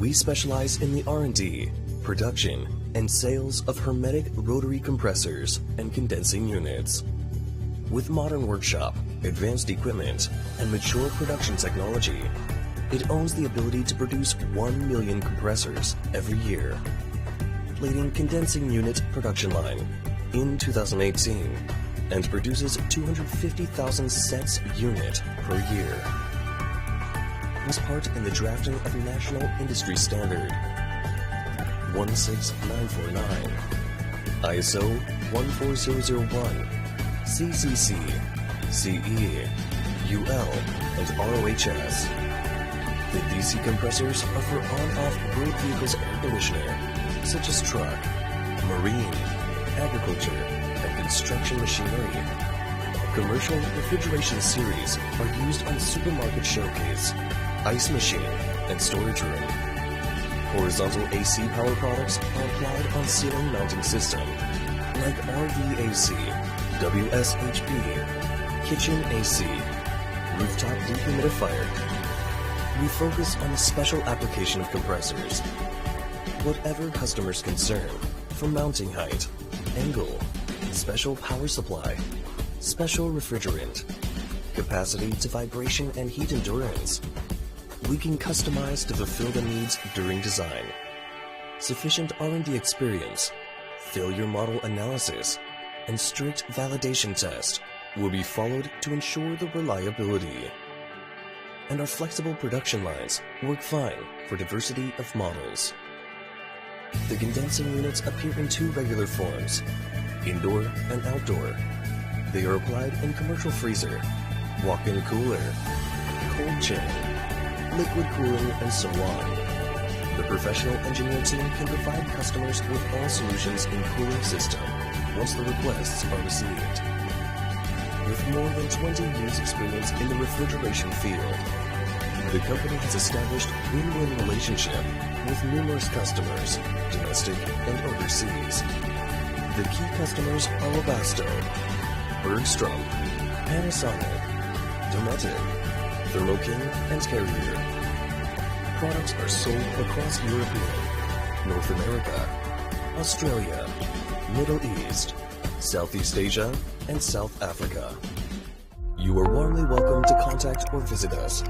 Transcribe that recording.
We specialize in the R&D, production, and sales of hermetic rotary compressors and condensing units. With modern workshop, advanced equipment, and mature production technology, it owns the ability to produce 1 million compressors every year. Plating condensing unit production line in 2018 and produces 250,000 sets unit per year. Was part in the drafting of National Industry Standard 16949, ISO 14001, CCC, CE, UL, and ROHS. The DC compressors are for on-off road vehicles air conditioner, such as truck, marine, agriculture, and construction machinery. Commercial refrigeration series are used on supermarket showcase, ice machine, and storage room. Horizontal AC power products are applied on ceiling mounting system, like RVAC, WSHP, kitchen AC, rooftop dehumidifier. We focus on the special application of compressors. Whatever customer's concern, from mounting height, angle, special power supply, special refrigerant, capacity to vibration and heat endurance, we can customize to fulfill the needs during design. Sufficient R&D experience, failure model analysis, and strict validation test will be followed to ensure the reliability. And our flexible production lines work fine for diversity of models. The condensing units appear in two regular forms, indoor and outdoor. They are applied in commercial freezer, walk-in cooler, cold chain, liquid cooling, and so on. The professional engineer team can provide customers with all solutions in cooling system once the requests are received. With more than 20 years experience in the refrigeration field, the company has established win-win relationship with numerous customers, domestic and overseas. The key customers are Webasto, Bergstrom, Panasonic, Dometic, Thermo King, and Carrier. Products are sold across Europe, North America, Australia, Middle East, Southeast Asia, and South Africa. You are warmly welcome to contact or visit us.